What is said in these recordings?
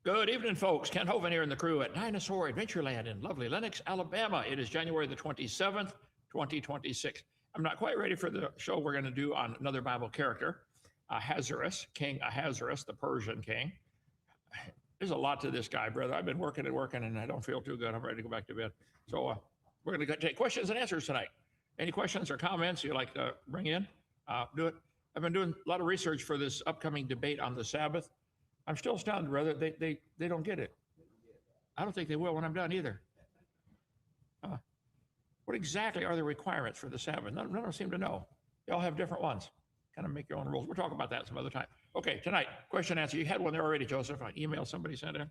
Good evening, folks. Ken Hovind here in the crew at Dinosaur Adventureland in lovely Lenox, Alabama. It is January the 27th, 2026. I'm not quite ready for the show we're going to do on another Bible character, Ahasuerus, King Ahasuerus, the Persian king. There's a lot to this guy, brother. I've been working and I don't feel too good. I'm ready to go back to bed. So we're going to take questions and answers tonight. Any questions or comments you'd like to bring in? Do it. I've been doing a lot of research for this upcoming debate on the Sabbath. I'm still stunned, brother. They don't get it. I don't think they will when I'm done either. What exactly are the requirements for the Sabbath? None of them seem to know. They all have different ones. Kind of make your own rules. We'll talk about that some other time. Okay, tonight, question answer. You had one there already, Joseph. An email somebody sent in.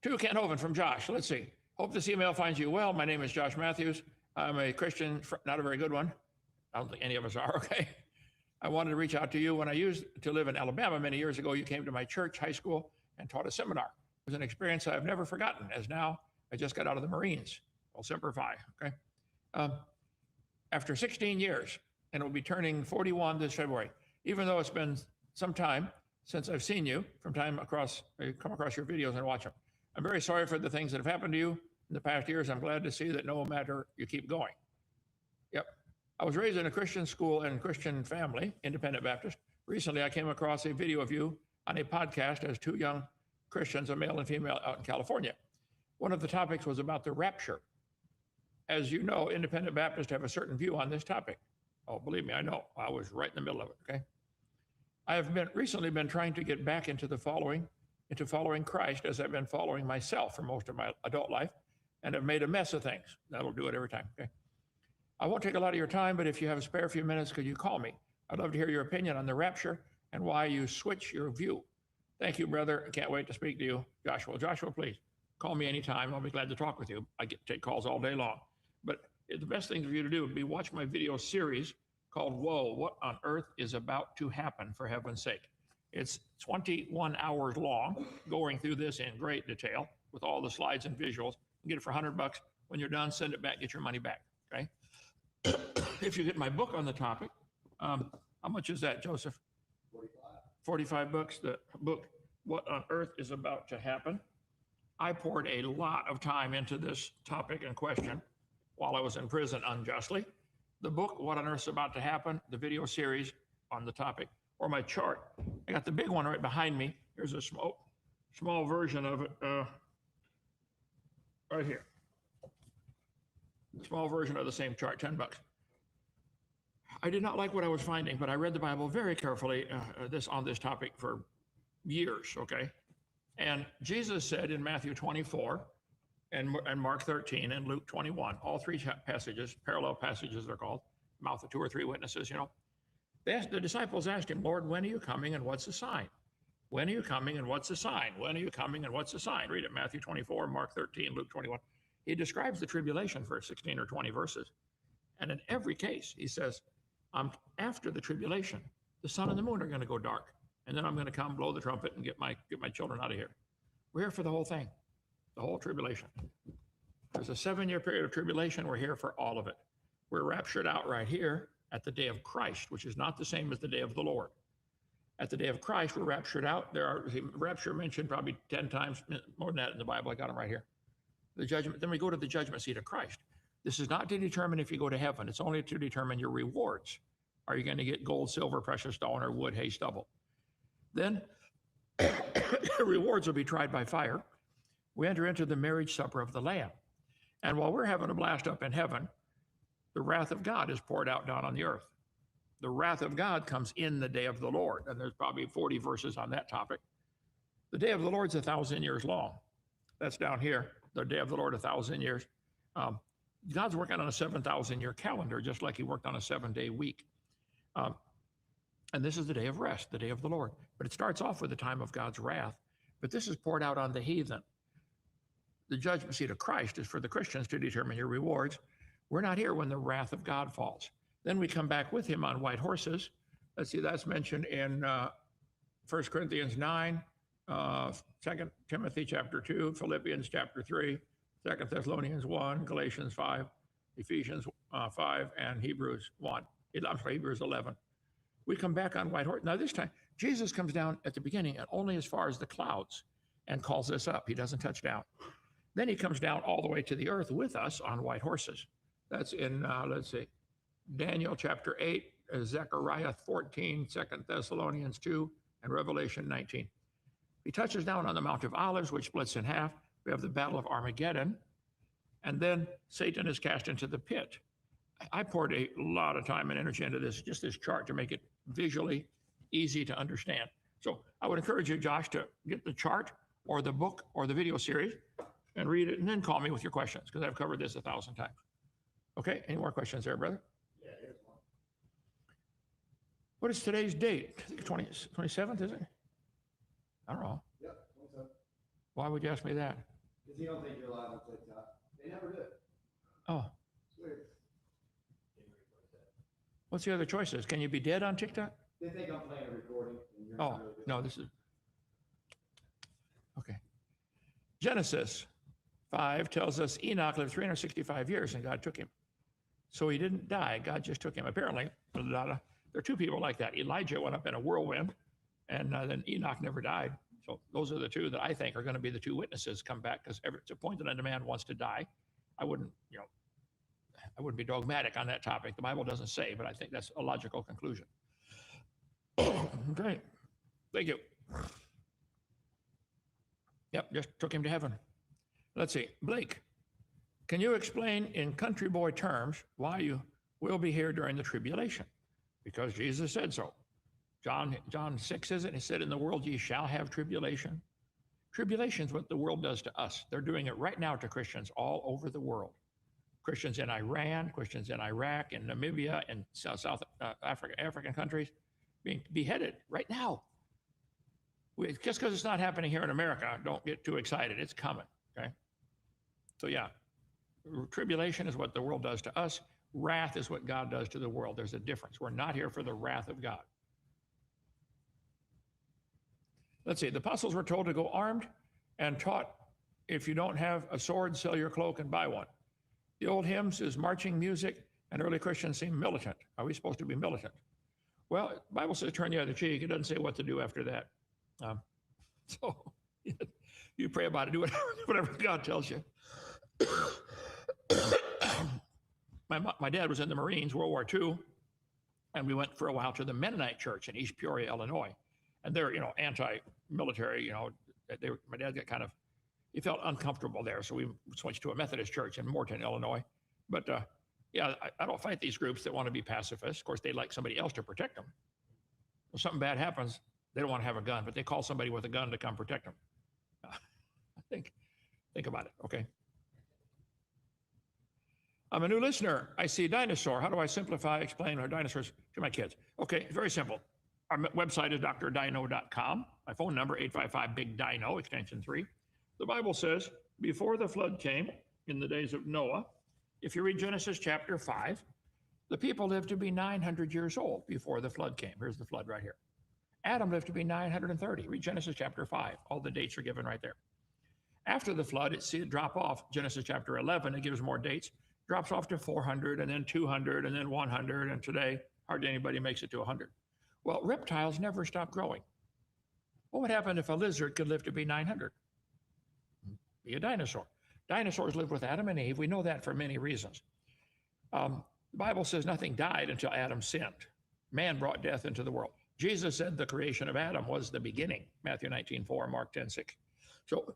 To Ken Hovind from Josh. Let's see. Hope this email finds you well. My name is Josh Matthews. I'm a Christian, not a very good one. I don't think any of us are, okay? I wanted to reach out to you. When I used to live in Alabama many years ago, you came to my church, high school, and taught a seminar. It was an experience I've never forgotten, as now I just got out of the Marines. Well, Semper Fi, okay? After 16 years, and it will be turning 41 this February, even though it's been some time since I've seen you, I come across your videos and watch them. I'm very sorry for the things that have happened to you in the past years. I'm glad to see that no matter, you keep going. Yep. I was raised in a Christian school and Christian family, independent Baptist. Recently, I came across a video of you on a podcast as two young Christians, a male and female, out in California. One of the topics was about the rapture. As you know, independent Baptists have a certain view on this topic. Oh, believe me, I know. I was right in the middle of it, okay? I have recently been trying to get back into following Christ, as I've been following myself for most of my adult life, and have made a mess of things. That'll do it every time, okay? I won't take a lot of your time, but if you have a spare few minutes, could you call me? I'd love to hear your opinion on the rapture and why you switch your view. Thank you, brother. I can't wait to speak to you. Joshua, please call me anytime. I'll be glad to talk with you. I get to take calls all day long. But the best thing for you to do would be watch my video series called Whoa, What on Earth is About to Happen, for heaven's sake. It's 21 hours long, going through this in great detail with all the slides and visuals. You get it for $100. When you're done, send it back, get your money back, okay? If you get my book on the topic, how much is that, Joseph? 45 bucks. The book, What on Earth is About to Happen. I poured a lot of time into this topic and question while I was in prison unjustly. The book, What on Earth is About to Happen, the video series on the topic, or my chart. I got the big one right behind me. Here's a small version of it right here. Small version of the same chart, 10 bucks. I did not like what I was finding, but I read the Bible very carefully on this topic for years, okay? And Jesus said in Matthew 24 and Mark 13 and Luke 21, all three passages, parallel passages they're called, mouth of two or three witnesses, you know. The disciples asked him, Lord, when are you coming and what's the sign? When are you coming and what's the sign? When are you coming and what's the sign? Read it, Matthew 24, Mark 13, Luke 21. He describes the tribulation for 16 or 20 verses. And in every case, he says, after the tribulation, the sun and the moon are going to go dark. And then I'm going to come blow the trumpet and get my children out of here. We're here for the whole thing, the whole tribulation. There's a 7-year period of tribulation. We're here for all of it. We're raptured out right here at the day of Christ, which is not the same as the day of the Lord. At the day of Christ, we're raptured out. There are rapture mentioned probably 10 times more than that in the Bible. I got them right here. The judgment. Then we go to the judgment seat of Christ. This is not to determine if you go to heaven. It's only to determine your rewards. Are you going to get gold, silver, precious stone, or wood, hay, stubble? Then rewards will be tried by fire. We enter into the marriage supper of the Lamb. And while we're having a blast up in heaven, the wrath of God is poured out down on the earth. The wrath of God comes in the day of the Lord. And there's probably 40 verses on that topic. The day of the Lord's 1,000 years long. That's down here. The day of the Lord, 1,000 years. God's working on a 7,000-year calendar, just like he worked on a 7-day week. And this is the day of rest, the day of the Lord. But it starts off with the time of God's wrath. But this is poured out on the heathen. The judgment seat of Christ is for the Christians to determine your rewards. We're not here when the wrath of God falls. Then we come back with him on white horses. Let's see, that's mentioned in 1 Corinthians 9, 2 Timothy chapter 2, Philippians chapter 3, 2 Thessalonians 1, Galatians 5, Ephesians 5, and Hebrews 1. I'm sorry, Hebrews 11. We come back on white horse. Now this time, Jesus comes down at the beginning and only as far as the clouds and calls us up. He doesn't touch down. Then he comes down all the way to the earth with us on white horses. That's in, let's see, Daniel chapter 8, Zechariah 14, 2 Thessalonians 2, and Revelation 19. He touches down on the Mount of Olives, which splits in half. We have the Battle of Armageddon. And then Satan is cast into the pit. I poured a lot of time and energy into this, just this chart to make it visually easy to understand. So I would encourage you, Josh, to get the chart or the book or the video series and read it and then call me with your questions because I've covered this 1,000 times. Okay, any more questions there, brother? Yeah, here's one. What is today's date? I think 27th, is it? I don't know. Yep, 27. Why would you ask me that? Because you don't think you're live on TikTok. They never do. Oh, It's weird. what's the other choices? Can you be dead on TikTok? They think I'm playing a recording. And you're Oh, not really doing no, it. this is, okay. Genesis 5 tells us Enoch lived 365 years and God took him. So he didn't die, God just took him. Apparently, there are two people like that. Elijah went up in a whirlwind and then Enoch never died. So those are the two that I think are going to be the two witnesses come back because it's appointed unto man wants to die. I wouldn't be dogmatic on that topic. The Bible doesn't say, but I think that's a logical conclusion. Okay, thank you. Yep, just took him to heaven. Let's see, Blake, can you explain in country boy terms why you will be here during the tribulation? Because Jesus said so. John 6, is it? He said, in the world ye shall have tribulation. Tribulation is what the world does to us. They're doing it right now to Christians all over the world. Christians in Iran, Christians in Iraq, in Namibia, and South African countries being beheaded right now. Just because it's not happening here in America, don't get too excited. It's coming, okay? So yeah, tribulation is what the world does to us. Wrath is what God does to the world. There's a difference. We're not here for the wrath of God. Let's see, the apostles were told to go armed and taught, if you don't have a sword, sell your cloak and buy one. The old hymns is marching music, and early Christians seem militant. Are we supposed to be militant? Well, the Bible says turn the other cheek. It doesn't say what to do after that. So you pray about it, do whatever God tells you. My dad was in the Marines, World War II, and we went for a while to the Mennonite church in East Peoria, Illinois. And they're, anti-military, my dad got kind of, he felt uncomfortable there. So we switched to a Methodist church in Morton, Illinois. But I don't fight these groups that want to be pacifists. Of course, they like somebody else to protect them. If something bad happens, they don't want to have a gun, but they call somebody with a gun to come protect them. Think about it, okay? I'm a new listener. I see dinosaur. How do I explain our dinosaurs to my kids? Okay, very simple. Our website is drdino.com. My phone number, 855-BIG-DINO, extension 3. The Bible says, before the flood came, in the days of Noah, if you read Genesis chapter 5, the people lived to be 900 years old before the flood came. Here's the flood right here. Adam lived to be 930. Read Genesis chapter 5. All the dates are given right there. After the flood, see it drop off. Genesis chapter 11, it gives more dates. Drops off to 400, and then 200, and then 100, and today, hardly anybody makes it to 100. Well, reptiles never stop growing. What would happen if a lizard could live to be 900? Be a dinosaur. Dinosaurs lived with Adam and Eve. We know that for many reasons. The Bible says nothing died until Adam sinned. Man brought death into the world. Jesus said the creation of Adam was the beginning. Matthew 19:4, Mark 10:6. So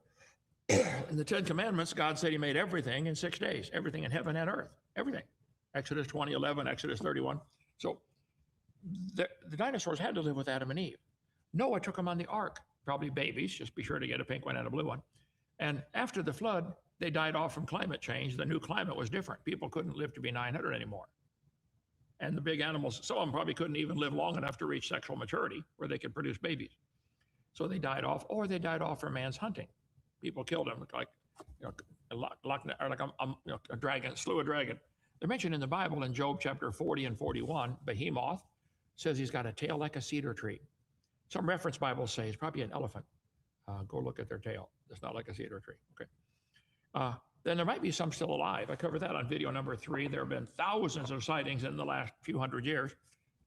in the Ten Commandments, God said he made everything in 6 days, everything in heaven and earth, everything. Exodus 20:11, Exodus 31. So the dinosaurs had to live with Adam and Eve. Noah took them on the ark, probably babies, just be sure to get a pink one and a blue one. And after the flood, they died off from climate change. The new climate was different. People couldn't live to be 900 anymore. And the big animals, some of them probably couldn't even live long enough to reach sexual maturity where they could produce babies. So they died off, or they died off from man's hunting. People killed them, like a dragon, slew a dragon. They're mentioned in the Bible in Job chapter 40 and 41. Behemoth says he's got a tail like a cedar tree. Some reference Bibles say it's probably an elephant. Go look at their tail. It's not like a cedar tree. Okay. Then there might be some still alive. I covered that on video number 3. There have been thousands of sightings in the last few hundred years.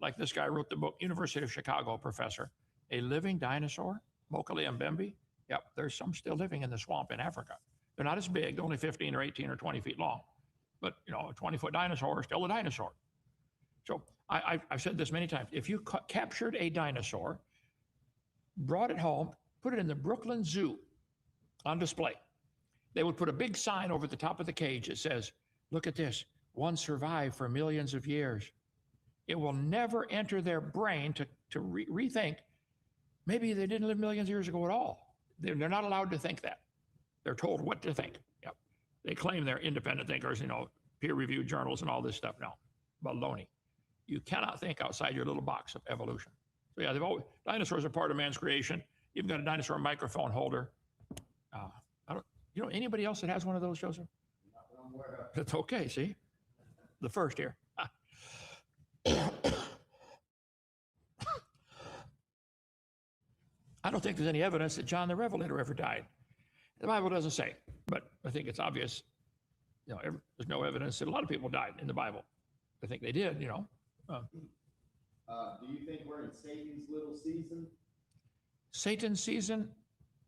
Like this guy wrote the book, University of Chicago professor, A living dinosaur? Mokele Mbembe? Yep, there's some still living in the swamp in Africa. They're not as big, they're only 15 or 18 or 20 feet long. But, you know, a 20-foot dinosaur is still a dinosaur. So I've said this many times. If you captured a dinosaur, brought it home, put it in the Brooklyn Zoo on display, they would put a big sign over the top of the cage that says, look at this, one survived for millions of years. It will never enter their brain to rethink, maybe they didn't live millions of years ago at all. They're not allowed to think that. They're told what to think. Yep. They claim they're independent thinkers, you know, peer-reviewed journals and all this stuff. No, baloney. You cannot think outside your little box of evolution. So yeah, dinosaurs are part of man's creation. You've got a dinosaur microphone holder. You know anybody else that has one of those, Joseph? That's okay, see? The first here. I don't think there's any evidence that John the Revelator ever died. The Bible doesn't say, but I think it's obvious. You know, there's no evidence that a lot of people died in the Bible. I think they did, you know. Do you think we're in Satan's little season? Satan's season?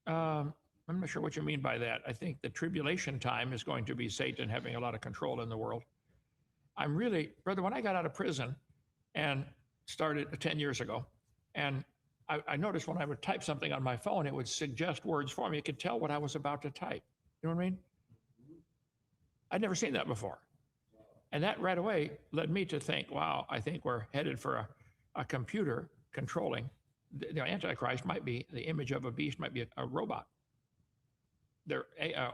I'm not sure what you mean by that. I think the tribulation time is going to be Satan having a lot of control in the world. I'm really, brother, when I got out of prison and started 10 years ago, and I noticed when I would type something on my phone, it would suggest words for me. It could tell what I was about to type. You know what I mean? I'd never seen that before. And that right away led me to think, wow, I think we're headed for a computer controlling. The Antichrist might be the image of a beast, might be a robot.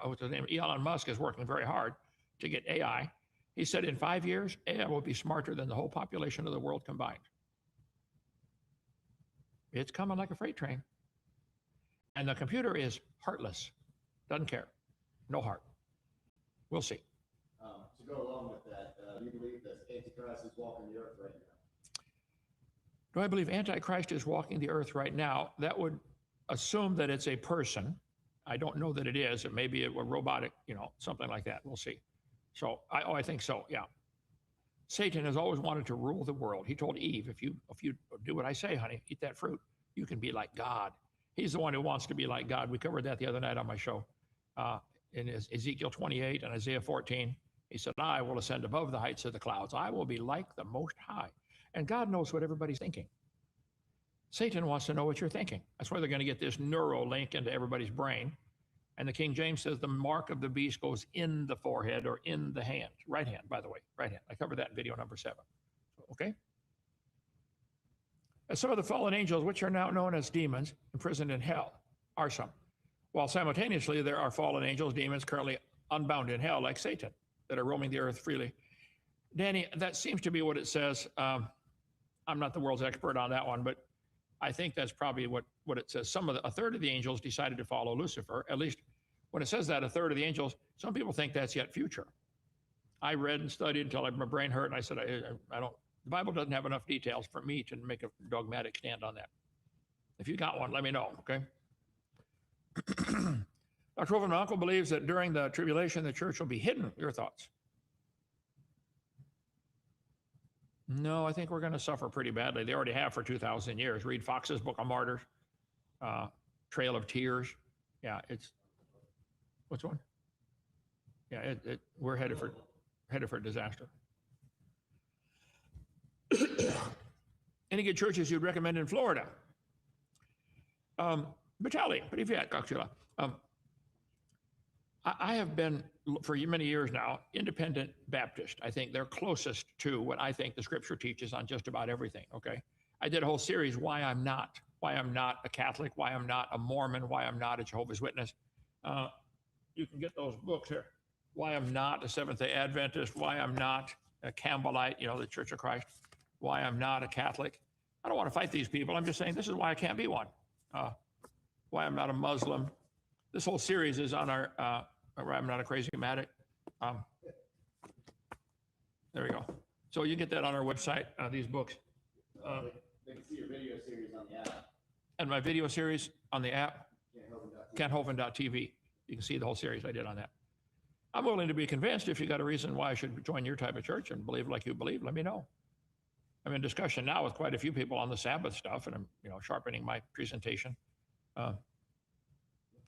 What's his name? Elon Musk is working very hard to get AI. He said in 5 years, AI will be smarter than the whole population of the world combined. It's coming like a freight train. And the computer is heartless, doesn't care, no heart. We'll see. To go along with that, do you believe that Antichrist is walking the earth right now? Do I believe Antichrist is walking the earth right now? That would assume that it's a person. I don't know that it is. It may be a robotic, you know, something like that. We'll see. So I think so, yeah. Satan has always wanted to rule the world. He told Eve, if you do what I say, honey, eat that fruit, you can be like God. He's the one who wants to be like God. We covered that the other night on my show. In Ezekiel 28 and Isaiah 14, he said, I will ascend above the heights of the clouds. I will be like the Most High. And God knows what everybody's thinking. Satan wants to know what you're thinking. That's why they're going to get this neural link into everybody's brain. And the King James says the mark of the beast goes in the forehead or in the hand. Right hand, by the way, right hand. I covered that in video number 7. Okay? And some of the fallen angels, which are now known as demons, imprisoned in hell, are some. While simultaneously, there are fallen angels, demons currently unbound in hell, like Satan, that are roaming the earth freely. Danny, that seems to be what it says. I'm not the world's expert on that one, but I think that's probably what it says. A third of the angels decided to follow Lucifer. At least when it says that, a third of the angels, some people think that's yet future. I read and studied until my brain hurt, and I said, I don't, the Bible doesn't have enough details for me to make a dogmatic stand on that. If you got one, let me know, okay? Dr. Wolfman, my uncle believes that during the tribulation, the church will be hidden. Your thoughts? No, I think we're going to suffer pretty badly. They already have for 2,000 years. Read Fox's Book of Martyrs, Trail of Tears. Yeah, it's, what's one? Yeah, we're headed for disaster. Any good churches you'd recommend in Florida? Vitali, привет, как дела? I have been, for many years now, independent Baptist. I think they're closest to what I think the scripture teaches on just about everything, okay? I did a whole series, why I'm not a Catholic, why I'm not a Mormon, why I'm not a Jehovah's Witness. You can get those books here. Why I'm not a Seventh-day Adventist, why I'm not a Campbellite, you know, the Church of Christ, why I'm not a Catholic. I don't want to fight these people. I'm just saying this is why I can't be one. Why I'm not a Muslim. This whole series is on our, I'm not a crazy addict. There we go. So you get that on our website, these books. They can see your video series on the app. And my video series on the app, kenthovind.tv. You can see the whole series I did on that. I'm willing to be convinced. If you got a reason why I should join your type of church and believe like you believe, let me know. I'm in discussion now with quite a few people on the Sabbath stuff, and I'm, sharpening my presentation.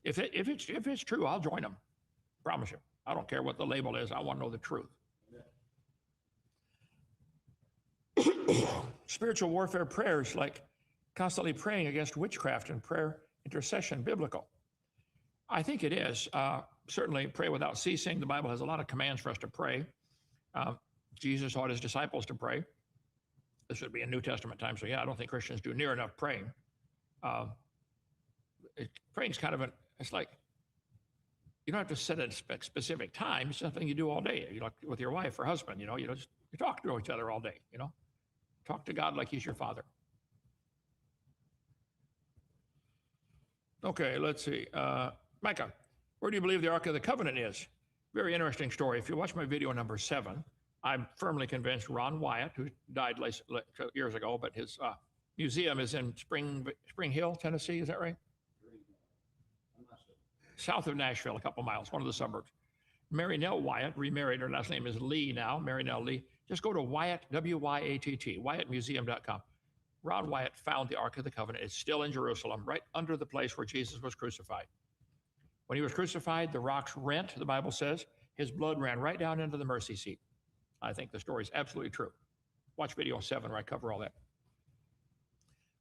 If it's true, I'll join them. Promise you. I don't care what the label is. I want to know the truth. Spiritual warfare prayers, like constantly praying against witchcraft and prayer intercession, biblical. I think it is. Certainly pray without ceasing. The Bible has a lot of commands for us to pray. Jesus taught his disciples to pray. This would be a New Testament time, so yeah, I don't think Christians do near enough praying. Praying's kind of it's like, you don't have to set a specific time. It's something you do all day. With your wife or husband, you talk to each other all day, Talk to God like he's your father. Okay, let's see. Micah, where do you believe the Ark of the Covenant is? Very interesting story. If you watch my video number 7, I'm firmly convinced Ron Wyatt, who died years ago, but his museum is in Spring Hill, Tennessee. Is that right? I'm not sure. South of Nashville, a couple miles, one of the suburbs. Mary Nell Wyatt remarried. Her last name is Lee now, Mary Nell Lee. Just go to Wyatt, W-Y-A-T-T, WyattMuseum.com. Ron Wyatt found the Ark of the Covenant. It's still in Jerusalem, right under the place where Jesus was crucified. When he was crucified, the rocks rent, the Bible says. His blood ran right down into the mercy seat. I think the story is absolutely true. Watch video 7 where I cover all that.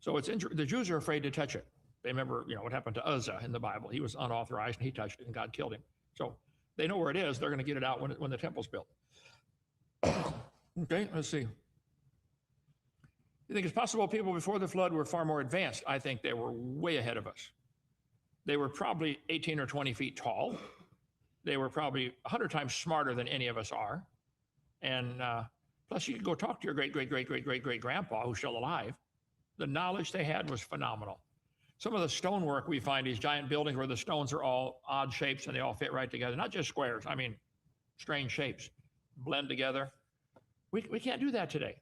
So the Jews are afraid to touch it. They remember, what happened to Uzzah in the Bible. He was unauthorized and he touched it and God killed him. So they know where it is. They're going to get it out when the temple's built. Okay, let's see. You think it's possible people before the flood were far more advanced? I think they were way ahead of us. They were probably 18 or 20 feet tall. They were probably 100 times smarter than any of us are. And plus, you could go talk to your great-great-great-great-great-great-grandpa who's still alive. The knowledge they had was phenomenal. Some of the stonework we find, these giant buildings where the stones are all odd shapes and they all fit right together, not just squares, I mean, strange shapes, blend together. We can't do that today.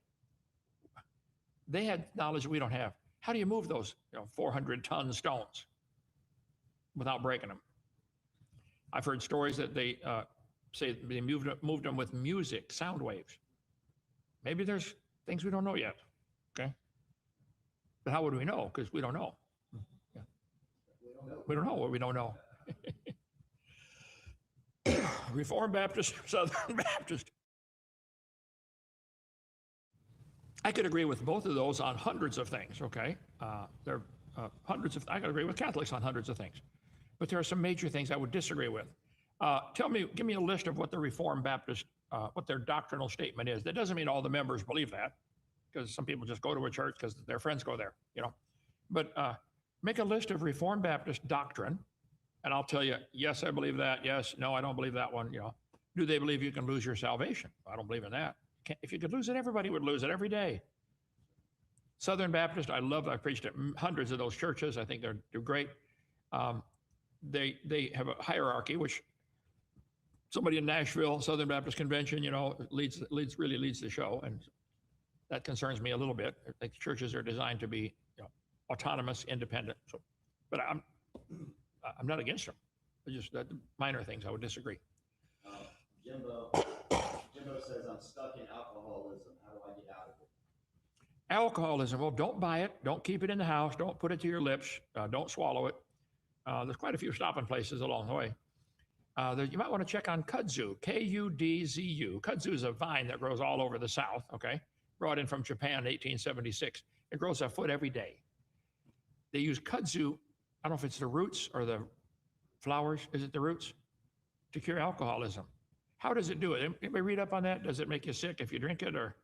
They had knowledge we don't have. How do you move those 400-ton stones without breaking them? I've heard stories that they say they moved them with music, sound waves. Maybe there's things we don't know yet, okay? But how would we know? Because we don't know. Yeah. We don't know what we don't know. Reformed Baptist, Southern Baptist. I could agree with both of those on hundreds of things, okay? There are I could agree with Catholics on hundreds of things. But there are some major things I would disagree with. Give me a list of what the Reformed Baptist, what their doctrinal statement is. That doesn't mean all the members believe that, because some people just go to a church because their friends go there, But make a list of Reformed Baptist doctrine, and I'll tell you, yes, I believe that. Yes, no, I don't believe that one, Do they believe you can lose your salvation? I don't believe in that. If you could lose it, everybody would lose it every day. Southern Baptist, I preached at hundreds of those churches. I think they're great. They have a hierarchy, which somebody in Nashville, Southern Baptist Convention, leads the show, and that concerns me a little bit. I think churches are designed to be autonomous, independent. So, but I'm not against them. Just minor things I would disagree. Jimbo says I'm stuck in alcoholism. How do I get out of it? Alcoholism. Well, don't buy it. Don't keep it in the house. Don't put it to your lips. Don't swallow it. There's quite a few stopping places along the way. You might want to check on kudzu, K-U-D-Z-U. Kudzu is a vine that grows all over the South, okay? Brought in from Japan in 1876. It grows a foot every day. They use kudzu, I don't know if it's the roots or the flowers. Is it the roots? To cure alcoholism. How does it do it? Anybody read up on that? Does it make you sick if you drink it? Or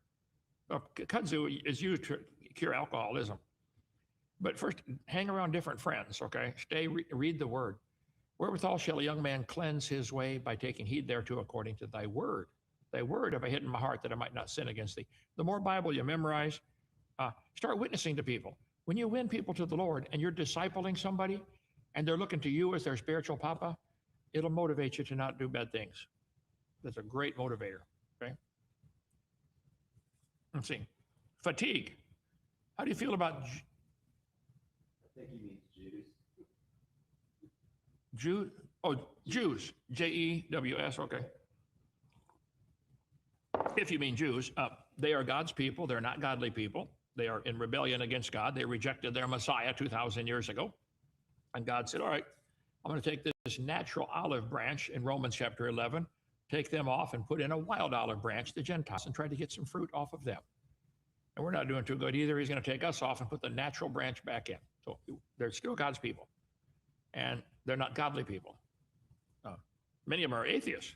kudzu is used to cure alcoholism. But first, hang around different friends, okay? Read the word. Wherewithal shall a young man cleanse his way by taking heed thereto according to thy word. Thy word have I hid in my heart that I might not sin against thee. The more Bible you memorize, start witnessing to people. When you win people to the Lord and you're discipling somebody and they're looking to you as their spiritual papa, it'll motivate you to not do bad things. That's a great motivator, okay? Let's see. Fatigue. How do you feel about... I think he means Jews. Jews. Jews, okay. If you mean Jews. They are God's people. They're not godly people. They are in rebellion against God. They rejected their Messiah 2,000 years ago. And God said, all right, I'm going to take this natural olive branch in Romans chapter 11, take them off and put in a wild olive branch, the Gentiles, and try to get some fruit off of them. And we're not doing too good either. He's going to take us off and put the natural branch back in. So they're still God's people. And they're not godly people. Many of them are atheists.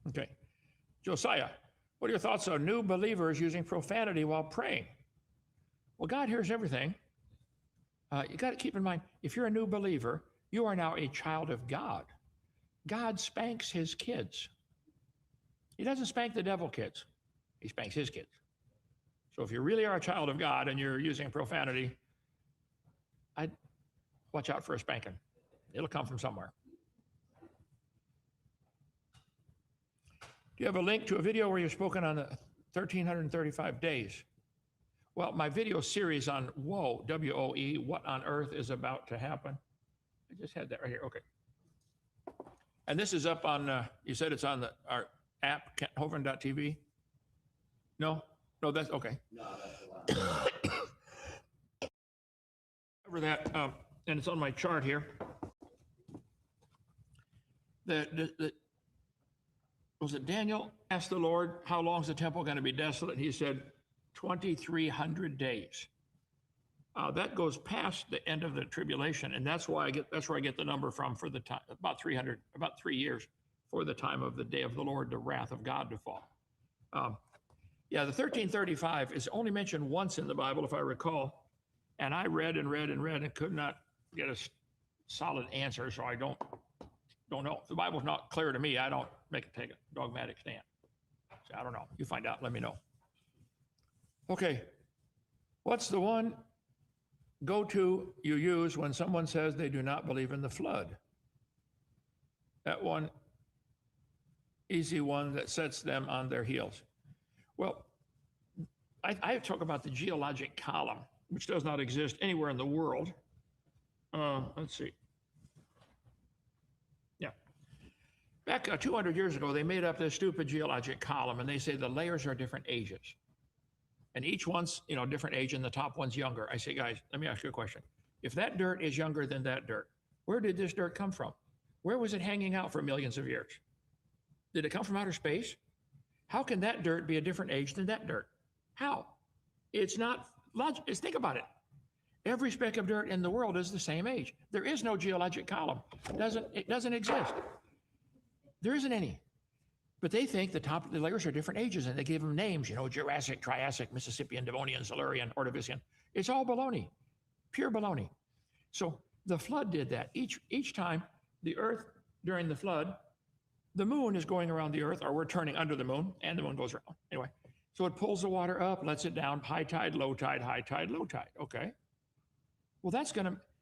Okay. Josiah, what are your thoughts on new believers using profanity while praying? Well, God hears everything. You got to keep in mind, if you're a new believer, you are now a child of God. God spanks his kids. He doesn't spank the devil kids. He spanks his kids. So if you really are a child of God and you're using profanity, I'd watch out for a spanking. It'll come from somewhere. Do you have a link to a video where you've spoken on the 1,335 days? Well, my video series on woe, W-O-E, what on earth is about to happen? I just had that right here. Okay. And this is up on, you said it's on our app, kenthovind.tv? No? No, that's okay. No, that's the last. Cover that, and it's on my chart here. Was it Daniel asked the Lord, how long is the temple going to be desolate? And he said, 2,300 days. That goes past the end of the tribulation, and that's where I get the number from for the time, about 3 years for the time of the day of the Lord, the wrath of God to fall. Yeah, the 1335 is only mentioned once in the Bible, if I recall, and I read and could not get a solid answer, so I don't know. If the Bible's not clear to me, I don't take a dogmatic stand. So I don't know. You find out, let me know. Okay, what's the one go-to you use when someone says they do not believe in the flood? That one easy one that sets them on their heels. Well, I talk about the geologic column, which does not exist anywhere in the world. Let's see. Yeah. Back 200 years ago, they made up this stupid geologic column, and they say the layers are different ages. And each one's, different age, and the top one's younger. I say, guys, let me ask you a question. If that dirt is younger than that dirt, where did this dirt come from? Where was it hanging out for millions of years? Did it come from outer space? How can that dirt be a different age than that dirt? How? It's not logical. Think about it. Every speck of dirt in the world is the same age. There is no geologic column. It doesn't exist. There isn't any. But they think the layers are different ages, and they give them names, Jurassic, Triassic, Mississippian, Devonian, Silurian, Ordovician. It's all baloney, pure baloney. So the flood did that. Each time the earth during the flood, the moon is going around the earth, or we're turning under the moon, and the moon goes around. Anyway, so it pulls the water up, lets it down, high tide, low tide, high tide, low tide. Okay. Well,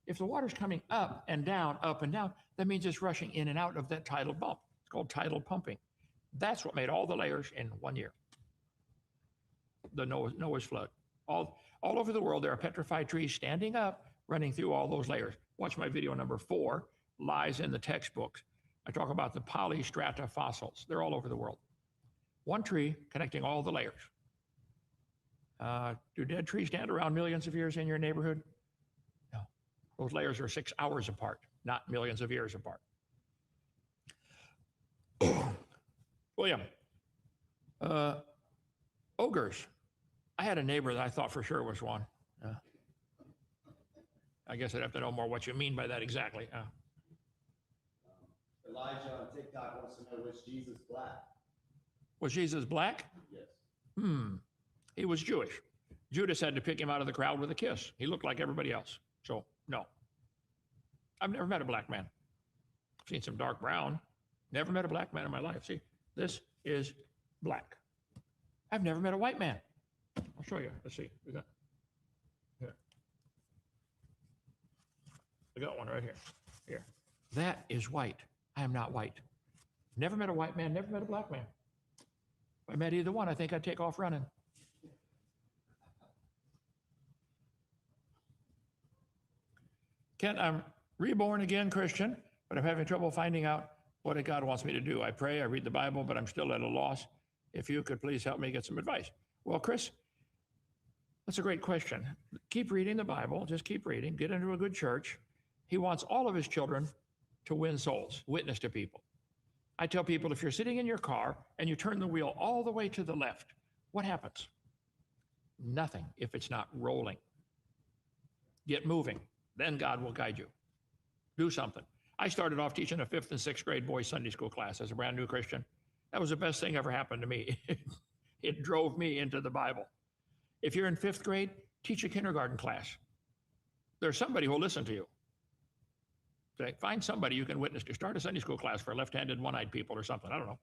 if the water's coming up and down, that means it's rushing in and out of that tidal bump. It's called tidal pumping. That's what made all the layers in 1 year. The Noah's flood. All over the world, there are petrified trees standing up, running through all those layers. Watch my video number 4, Lies in the Textbooks. I talk about the polystrata fossils. They're all over the world. One tree connecting all the layers. Do dead trees stand around millions of years in your neighborhood? No. Those layers are 6 hours apart, not millions of years apart. William, ogres. I had a neighbor that I thought for sure was one. I guess I'd have to know more what you mean by that exactly. Elijah on TikTok wants to know, was Jesus black? Was Jesus black? Yes. He was Jewish. Judas had to pick him out of the crowd with a kiss. He looked like everybody else. So, no. I've never met a black man. I've seen some dark brown. Never met a black man in my life. See, this is black. I've never met a white man. I'll show you. Let's see. We got here. I got one right here. Here. That is white. I am not white. Never met a white man, never met a black man. If I met either one, I think I'd take off running. Kent, I'm reborn again Christian, but I'm having trouble finding out What God wants me to do. I pray, I read the Bible, but I'm still at a loss. If you could please help me get some advice. Well, Chris, that's a great question. Keep reading the Bible. Just keep reading. Get into a good church. He wants all of his children to win souls, witness to people. I tell people, if you're sitting in your car and you turn the wheel all the way to the left, what happens? Nothing if it's not rolling. Get moving. Then God will guide you. Do something. I started off teaching a 5th and 6th grade boys Sunday school class as a brand new Christian. That was the best thing ever happened to me. It drove me into the Bible. If you're in 5th grade, teach a kindergarten class. There's somebody who will listen to you. Okay, find somebody you can witness to. Start a Sunday school class for left-handed, one-eyed people or something. I don't know.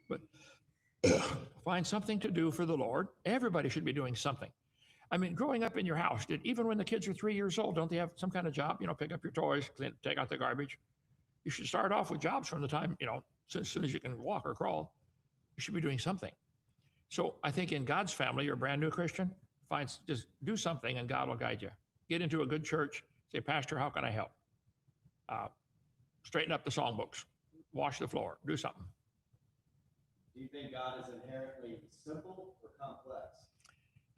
But find something to do for the Lord. Everybody should be doing something. I mean, growing up in your house, even when the kids are 3 years old, don't they have some kind of job? Pick up your toys, clean, take out the garbage. You should start off with jobs from the time, as soon as you can walk or crawl. You should be doing something. So I think in God's family, you're a brand new Christian, just do something and God will guide you. Get into a good church. Say, Pastor, how can I help? Straighten up the songbooks. Wash the floor. Do something. Do you think God is inherently simple or complex?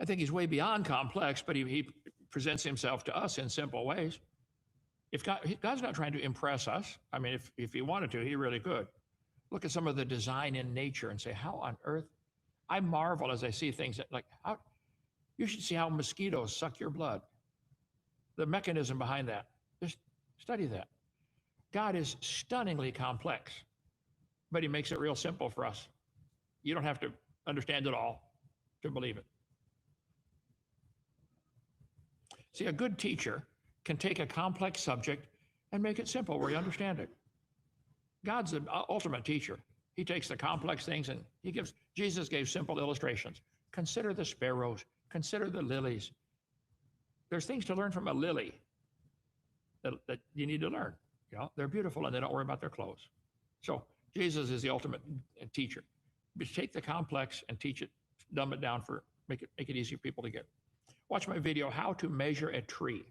I think he's way beyond complex, but he presents himself to us in simple ways. If God's not trying to impress us, I mean, if he wanted to, he really could. Look at some of the design in nature and say, how on earth? I marvel as I see things you should see how mosquitoes suck your blood. The mechanism behind that. Just study that. God is stunningly complex, but he makes it real simple for us. You don't have to understand it all to believe it. See, a good teacher can take a complex subject and make it simple where you understand it. God's the ultimate teacher. He takes the complex things and Jesus gave simple illustrations. Consider the sparrows, consider the lilies. There's things to learn from a lily that you need to learn. They're beautiful and they don't worry about their clothes. So Jesus is the ultimate teacher. But take the complex and teach it, dumb it down make it easy for people to get. Watch my video, How to Measure a Tree.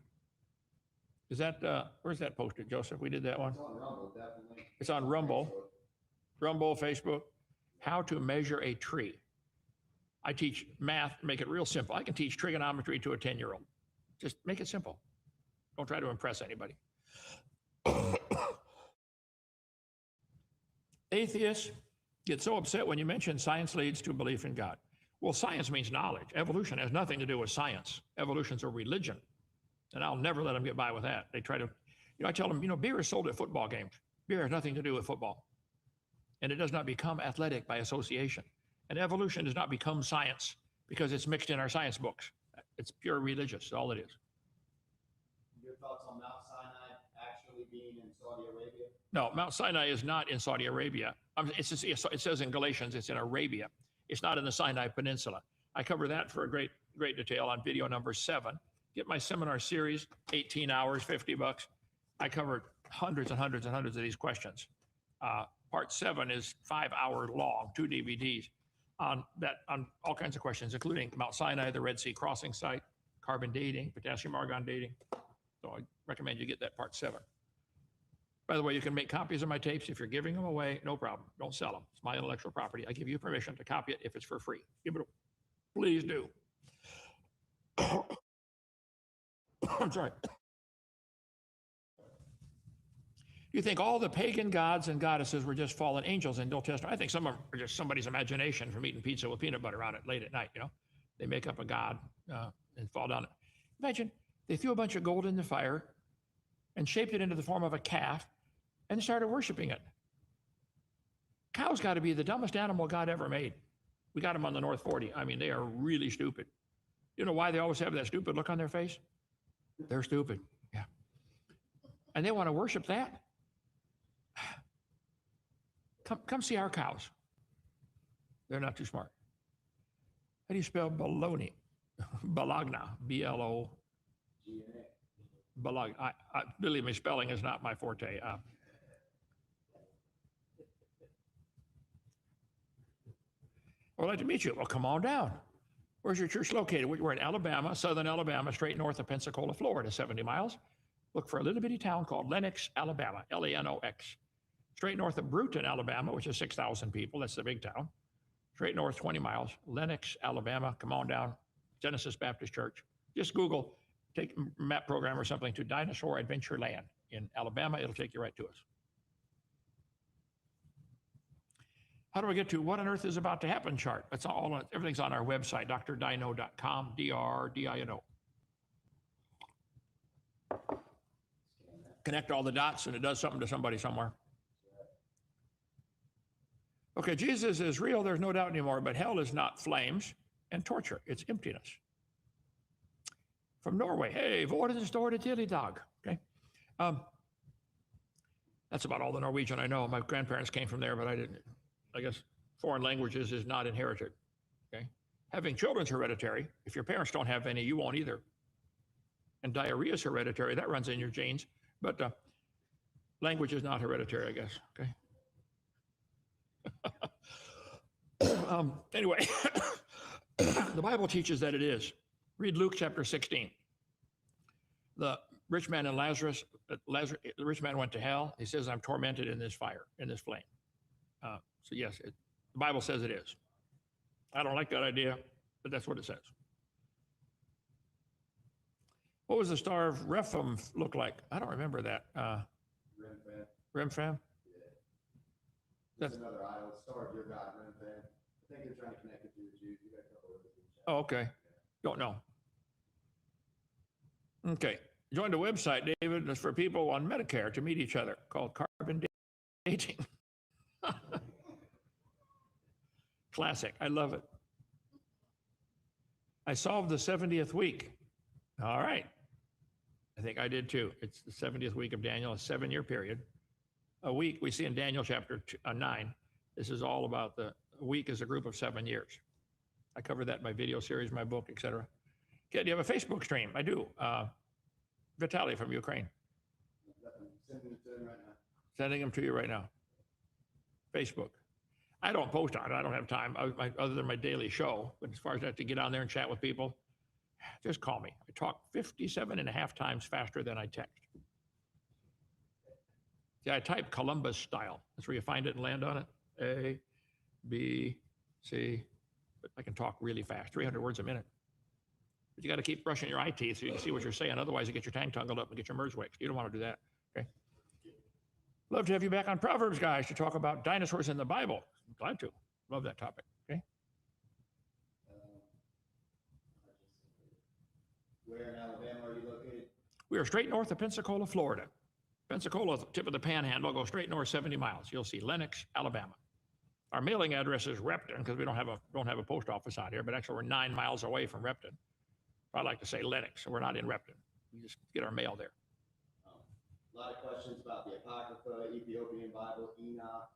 Is that, where's that posted, Joseph? We did that one? It's on Rumble, definitely. It's on Rumble. Rumble, Facebook. How to Measure a Tree. I teach math, make it real simple. I can teach trigonometry to a 10-year-old. Just make it simple. Don't try to impress anybody. Atheists get so upset when you mention science leads to belief in God. Well, science means knowledge. Evolution has nothing to do with science. Evolution's a religion. And I'll never let them get by with that. They try to, I tell them, beer is sold at football games. Beer has nothing to do with football. And it does not become athletic by association. And evolution does not become science because it's mixed in our science books. It's pure religious, that's all it is. Your thoughts on Mount Sinai actually being in Saudi Arabia? No, Mount Sinai is not in Saudi Arabia. It says in Galatians, it's in Arabia. It's not in the Sinai Peninsula. I cover that for a great detail on video number 7. Get my seminar series, 18 hours, $50. I covered hundreds and hundreds and hundreds of these questions. Part 7 is 5 hours long, 2 DVDs on all kinds of questions, including Mount Sinai, the Red Sea crossing site, carbon dating, potassium argon dating. So I recommend you get that part 7. By the way, you can make copies of my tapes. If you're giving them away, no problem. Don't sell them. It's my intellectual property. I give you permission to copy it if it's for free. Give it. Please do. I'm sorry. You think all the pagan gods and goddesses were just fallen angels in the Old Testament? I think some of them are just somebody's imagination from eating pizza with peanut butter on it late at night, They make up a god and fall down. Imagine they threw a bunch of gold in the fire and shaped it into the form of a calf and started worshiping it. Cows got to be the dumbest animal God ever made. We got them on the North 40. I mean, they are really stupid. You know why they always have that stupid look on their face? They're stupid. Yeah. And they want to worship that? Come see our cows. They're not too smart. How do you spell baloney? Bologna, B-L-O. Bologna. Believe me, spelling is not my forte. I would like to meet you. Well, come on down. Where's your church located? We're in Alabama, southern Alabama, straight north of Pensacola, Florida, 70 miles. Look for a little bitty town called Lenox, Alabama, Lenox. Straight north of Brewton, Alabama, which is 6,000 people. That's the big town. Straight north 20 miles. Lenox, Alabama. Come on down. Genesis Baptist Church. Just Google, take a map program or something to Dinosaur Adventure Land in Alabama. It'll take you right to us. How do I get to what on earth is about to happen chart? That's all. Everything's on our website, drdino.com, D-R-D-I-N-O. Connect all the dots and it does something to somebody somewhere. Okay, Jesus is real, there's no doubt anymore, but hell is not flames and torture, it's emptiness. From Norway, hey, hvor er det står det til I dag? Okay. That's about all the Norwegian I know. My grandparents came from there, but I guess foreign languages is not inherited. Okay. Having children's hereditary. If your parents don't have any, you won't either. And diarrhea is hereditary, that runs in your genes, but language is not hereditary, I guess. Okay. Anyway, the Bible teaches that it is. Read Luke chapter 16. The rich man and Lazarus, the rich man went to hell. He says, I'm tormented in this fire, in this flame. So yes, the Bible says it is. I don't like that idea, but that's what it says. What was the star of Rephaim look like? I don't remember that. Remphan? That's another idol, star of your God, Remphan. I think they're trying to connect it to the Jews. You got a couple of them. Oh, okay. Don't know. Okay. Join the website, David. It's for people on Medicare to meet each other, called Carbon Dating. Classic. I love it. I solved the 70th week. All right. I think I did too. It's the 70th week of Daniel, a 7-year period. A week we see in Daniel chapter 9. This is all about the week is a group of 7 years. I covered that in my video series, my book, etc. Okay, do you have a Facebook stream? I do. Vitaly from Ukraine. Sending it to him right now. Sending them to you right now. Facebook. I don't post on it. I don't have time other than my daily show. But as far as that to get on there and chat with people, just call me. I talk 57.5 times faster than I text. Yeah, I type Columbus style. That's where you find it and land on it. A, B, C. But I can talk really fast, 300 words a minute. But you got to keep brushing your eye teeth so you can see what you're saying. Otherwise, you get your tang tangled up and get your merge waxed. You don't want to do that. Okay. Love to have you back on Proverbs, guys, to talk about dinosaurs in the Bible. Glad to. Love that topic. Okay. Where in Alabama are you located? We are straight north of Pensacola, Florida. Pensacola, tip of the panhandle, go straight north 70 miles. You'll see Lenox, Alabama. Our mailing address is Repton because we don't have a post office out here, but actually we're 9 miles away from Repton. I like to say Lenox, so we're not in Repton. We just get our mail there. A lot of questions about the Apocrypha, Ethiopian Bible, Enoch.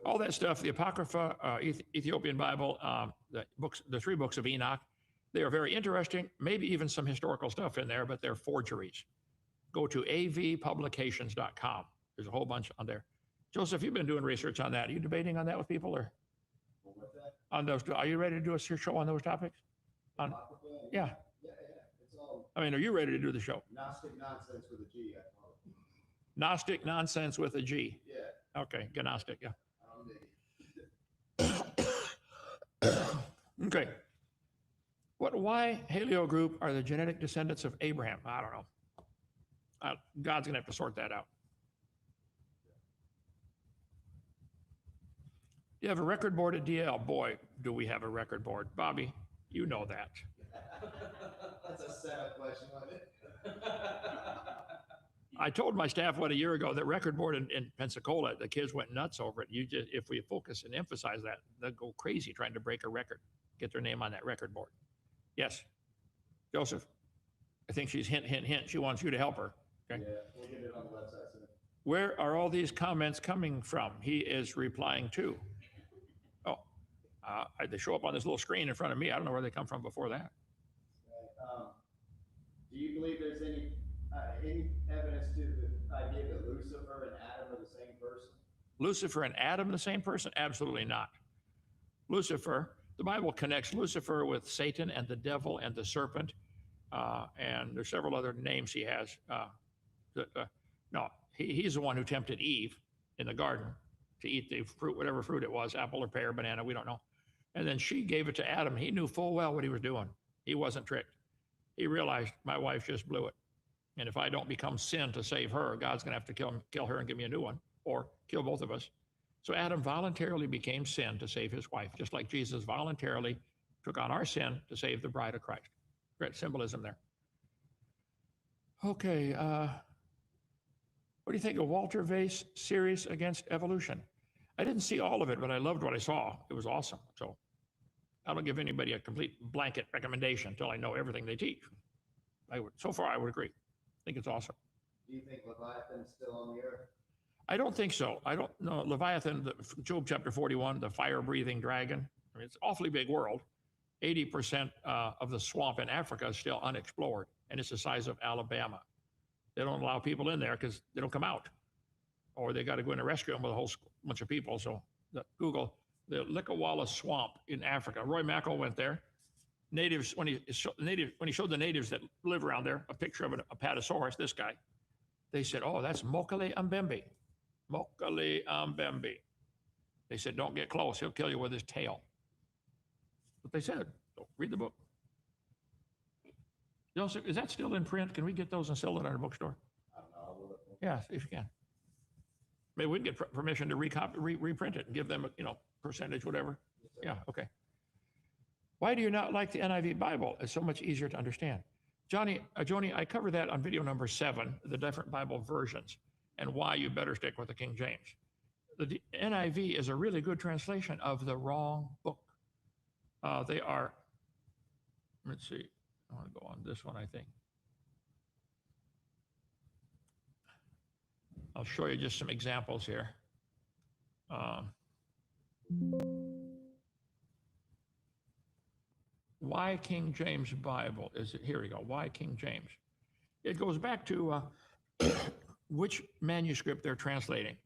All that stuff, the Apocrypha, Ethiopian Bible, the 3 books of Enoch, they are very interesting, maybe even some historical stuff in there, but they're forgeries. Go to avpublications.com. There's a whole bunch on there. Joseph, you've been doing research on that. Are you debating on that with people or? What's that? On those, are you ready to do a show on those topics? On, yeah. It's all I mean, are you ready to do the show? Gnostic nonsense with a G, I call it. Gnostic nonsense with a G. Yeah. Okay, Gnostic, yeah. I don't dig it. Okay. Why Haleo group are the genetic descendants of Abraham? I don't know. God's gonna have to sort that out. You have a record board at DL. Boy, do we have a record board. Bobby, you know that. That's a setup question, wasn't it? I told my staff a year ago that record board in Pensacola, the kids went nuts over it. If we focus and emphasize that, they'll go crazy trying to break a record, get their name on that record board. Yes, Joseph, I think she's hint. She wants you to help her. Okay. Yeah, we'll get it on the website soon. Where are all these comments coming from? He is replying to. Oh, they show up on this little screen in front of me. I don't know where they come from before that. Do you believe there's any evidence to the idea that Lucifer and Adam are the same person? Lucifer and Adam the same person? Absolutely not. Lucifer, the Bible connects Lucifer with Satan and the devil and the serpent, and there's several other names he has. No, he's the one who tempted Eve. in the garden to eat the fruit, whatever fruit it was, apple or pear, banana, we don't know. And then she gave it to Adam. He knew full well what he was doing. He wasn't tricked. He realized my wife just blew it. And if I don't become sin to save her, God's going to have to kill her and give me a new one, or kill both of us. So Adam voluntarily became sin to save his wife, just like Jesus voluntarily took on our sin to save the bride of Christ. Great symbolism there. Okay, what do you think of Walter Vase series against evolution? I didn't see all of it, but I loved what I saw. It was awesome. So I don't give anybody a complete blanket recommendation until I know everything they teach. So far, I would agree. I think it's awesome. Do you think Leviathan's still on the earth? I don't think so. I don't know. Leviathan, Job chapter 41, the fire-breathing dragon. I mean, it's an awfully big world. 80% of the swamp in Africa is still unexplored, and it's the size of Alabama. They don't allow people in there because they don't come out, or they got to go in a rescue with a whole bunch of people. So Google the Likawala swamp in Africa. Roy Mackal went there. Natives, when he showed the natives that live around there a picture of a Apatosaurus, this guy, they said, "Oh, that's Mokele Mbembe. Mokele Mbembe." They said, "Don't get close. He'll kill you with his tail." But they said, so read the book. Joseph, is that still in print? Can we get those and sell it at our bookstore? I don't know. We'll look. Yeah, if you can. Maybe we can get permission to reprint it and give them a percentage, whatever. Yeah, okay. Why do you not like the NIV Bible? It's so much easier to understand. Joni, I covered that on video number 7, the different Bible versions, and why you better stick with the King James. The NIV is a really good translation of the wrong book. They are, let's see, I want to go on this one, I think. I'll show you just some examples here. Why King James Bible? Here we go. Why King James? It goes back to which manuscript they're translating.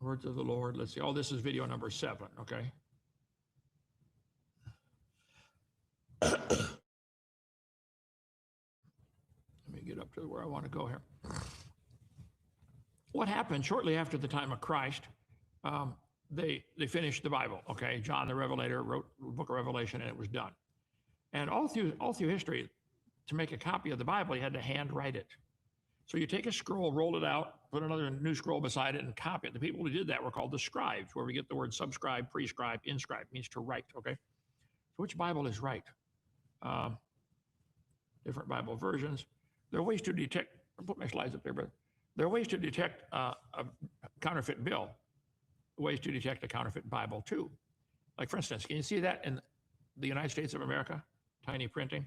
Words of the Lord. Let's see. Oh, this is video number 7. Okay. Let me get up to where I want to go here. What happened shortly after the time of Christ? They finished the Bible. Okay, John the Revelator wrote the book of Revelation, and it was done. And all through history, to make a copy of the Bible, you had to handwrite it. So you take a scroll, roll it out, put another new scroll beside it, and copy it. The people who did that were called the scribes, where we get the word subscribe, prescribe, inscribe, means to write. Okay, so which Bible is right? Different Bible versions. There are ways to detect. I'll put my slides up there, but there are ways to detect a counterfeit bill. Ways to detect a counterfeit Bible too. Like for instance, can you see that in the United States of America? Tiny printing.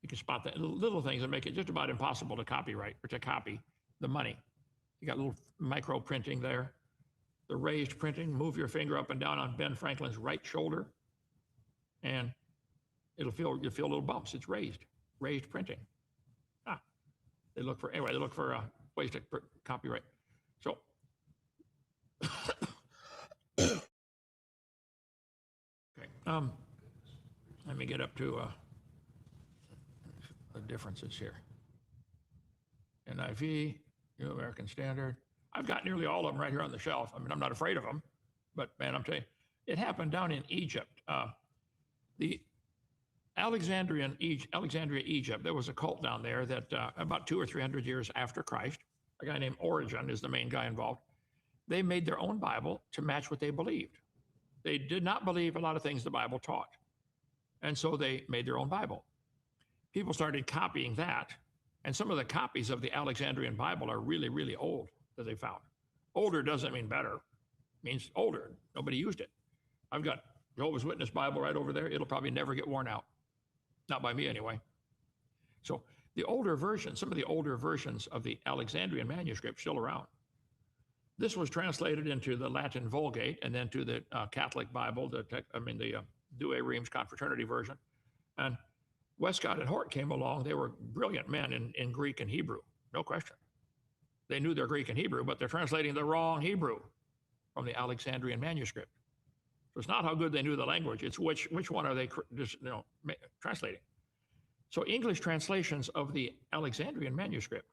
You can spot that little things that make it just about impossible to copyright or to copy the money. You got little micro printing there. The raised printing, move your finger up and down on Ben Franklin's right shoulder, and you'll feel little bumps. It's raised printing. They look for ways to copyright. So okay, let me get up to the differences here. NIV, New American Standard. I've got nearly all of them right here on the shelf. I mean, I'm not afraid of them, but man, I'm telling you, it happened down in Egypt. The Alexandria, Egypt, there was a cult down there that about 200 or 300 years after Christ, a guy named Origen is the main guy involved. They made their own Bible to match what they believed. They did not believe a lot of things the Bible taught. And so they made their own Bible. People started copying that. And some of the copies of the Alexandrian Bible are really, really old that they found. Older doesn't mean better. It means older. Nobody used it. I've got Jehovah's Witness Bible right over there. It'll probably never get worn out. Not by me anyway. So the older versions, some of the older versions of the Alexandrian manuscript still around. This was translated into the Latin Vulgate and then to the Catholic Bible, the Douay Rheims Confraternity version. And Westcott and Hort came along. They were brilliant men in Greek and Hebrew, no question. They knew their Greek and Hebrew, but they're translating the wrong Hebrew from the Alexandrian manuscript. So it's not how good they knew the language, it's which one are they translating. So English translations of the Alexandrian manuscript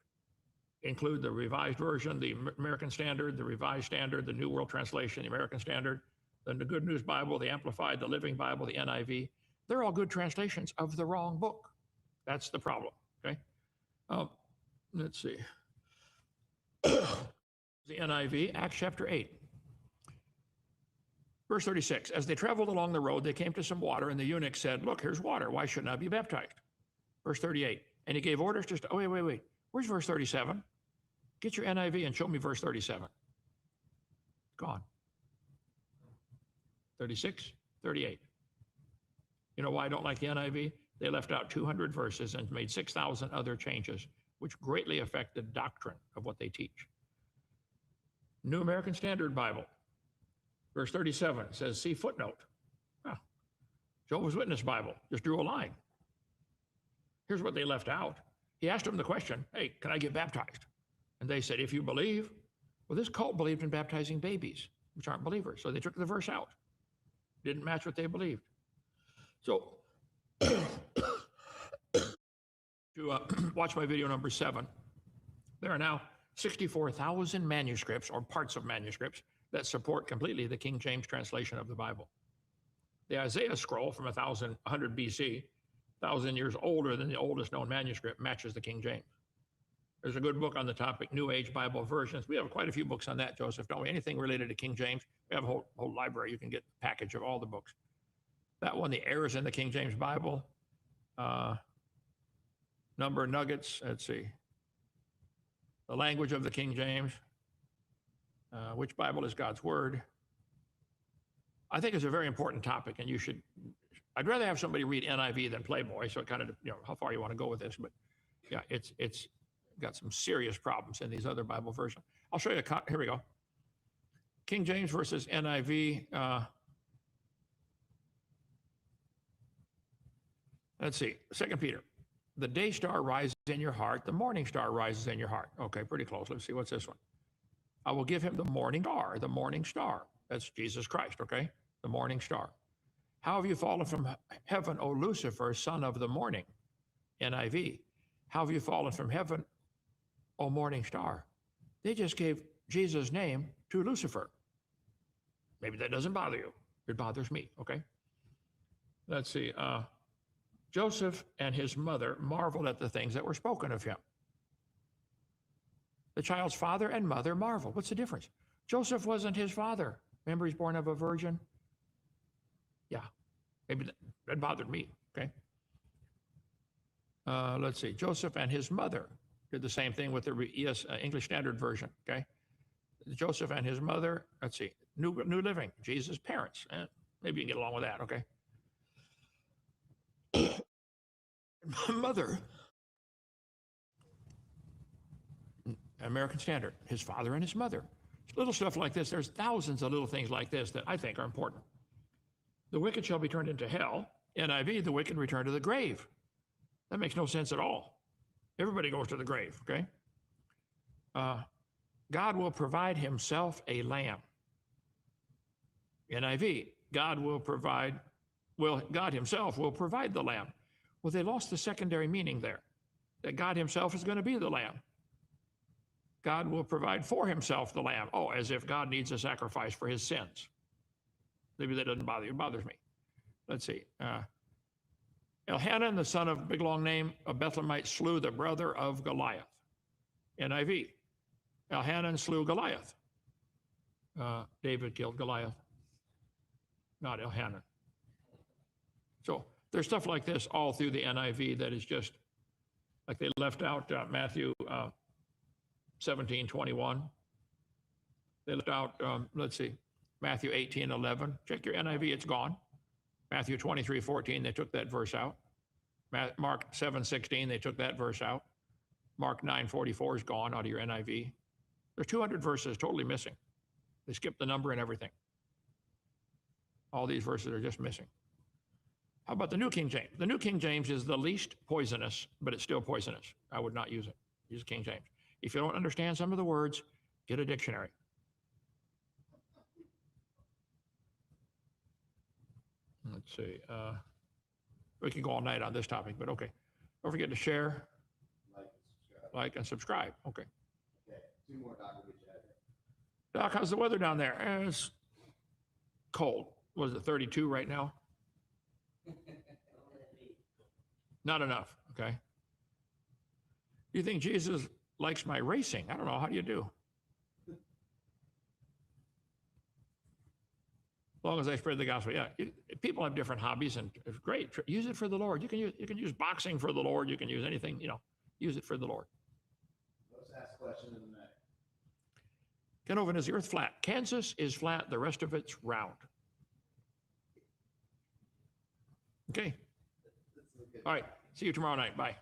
include the Revised Version, the American Standard, the Revised Standard, the New World Translation, the American Standard, the Good News Bible, the Amplified, the Living Bible, the NIV. They're all good translations of the wrong book. That's the problem, okay? Let's see. The NIV, Acts chapter 8. Verse 36, as they traveled along the road, they came to some water, and the eunuch said, look, here's water. Why shouldn't I be baptized? Verse 38, and he gave orders to, wait. Where's verse 37? Get your NIV and show me verse 37. Gone. 36, 38. You know why I don't like the NIV? They left out 200 verses and made 6,000 other changes, which greatly affect the doctrine of what they teach. New American Standard Bible, verse 37 says, see footnote. Oh, Jehovah's Witness Bible just drew a line. Here's what they left out. He asked them the question, hey, can I get baptized? And they said, if you believe. Well, this cult believed in baptizing babies, which aren't believers. So they took the verse out. Didn't match what they believed. So to watch my video number 7, there are now 64,000 manuscripts or parts of manuscripts that support completely the King James translation of the Bible. The Isaiah scroll from 100 BC, 1,000 years older than the oldest known manuscript, matches the King James. There's a good book on the topic, New Age Bible Versions. We have quite a few books on that, Joseph, don't we? Anything related to King James. We have a whole library. You can get a package of all the books. That one, the errors in the King James Bible, number nuggets, let's see. The language of the King James, which Bible is God's Word. I think it's a very important topic, and I'd rather have somebody read NIV than Playboy, so it kind of, how far you want to go with this, but yeah, it's got some serious problems in these other Bible versions. I'll show you here we go. King James versus NIV. Let's see, 2 Peter. The day star rises in your heart, the morning star rises in your heart. Okay, pretty close. Let's see, what's this one? I will give him the morning star, the morning star. That's Jesus Christ, okay? The morning star. How have you fallen from heaven, O Lucifer, son of the morning? NIV. How have you fallen from heaven, O morning star? They just gave Jesus' name to Lucifer. Maybe that doesn't bother you. It bothers me, okay? Let's see. Joseph and his mother marveled at the things that were spoken of him. The child's father and mother marveled. What's the difference? Joseph wasn't his father. Remember, he's born of a virgin? Yeah, maybe that bothered me, okay? Let's see. Joseph and his mother did the same thing with the English Standard Version, okay? Joseph and his mother, let's see. New Living, Jesus' parents. Maybe you can get along with that, okay? Mother, American Standard, his father and his mother. Little stuff like this. There's thousands of little things like this that I think are important. The wicked shall be turned into hell. NIV, the wicked return to the grave. That makes no sense at all. Everybody goes to the grave, okay? God will provide himself a lamb. NIV, God himself will provide the lamb. Well, they lost the secondary meaning there, that God himself is going to be the lamb. God will provide for himself the lamb. Oh, as if God needs a sacrifice for his sins. Maybe that doesn't bother you. It bothers me. Let's see. Elhanan, the son of big long name of Bethlehemite, slew the brother of Goliath. NIV. Elhanan slew Goliath. David killed Goliath, not Elhanan. So there's stuff like this all through the NIV that is just like they left out Matthew 17:21. They left out, let's see, Matthew 18:11. Check your NIV, it's gone. Matthew 23:14, they took that verse out. Mark 7:16, they took that verse out. Mark 9:44 is gone out of your NIV. There's 200 verses totally missing. They skipped the number and everything. All these verses are just missing. How about the New King James? The New King James is the least poisonous, but it's still poisonous. I would not use it. Use King James. If you don't understand some of the words, get a dictionary. Let's see. We can go all night on this topic, but okay. Don't forget to share, like, and subscribe. Okay. Two more, Doc, will get you out of here. Doc, how's the weather down there? It's cold. Was it 32 right now? Not enough. Okay. Do you think Jesus likes my racing? I don't know. How do you do? As long as I spread the gospel. Yeah. People have different hobbies and it's great. Use it for the Lord. You can use boxing for the Lord. You can use anything, use it for the Lord. Let's ask a question in the neck. Ken Oven, is the earth flat? Kansas is flat. The rest of it's round. Okay. This is a good All right. See you tomorrow night. Bye.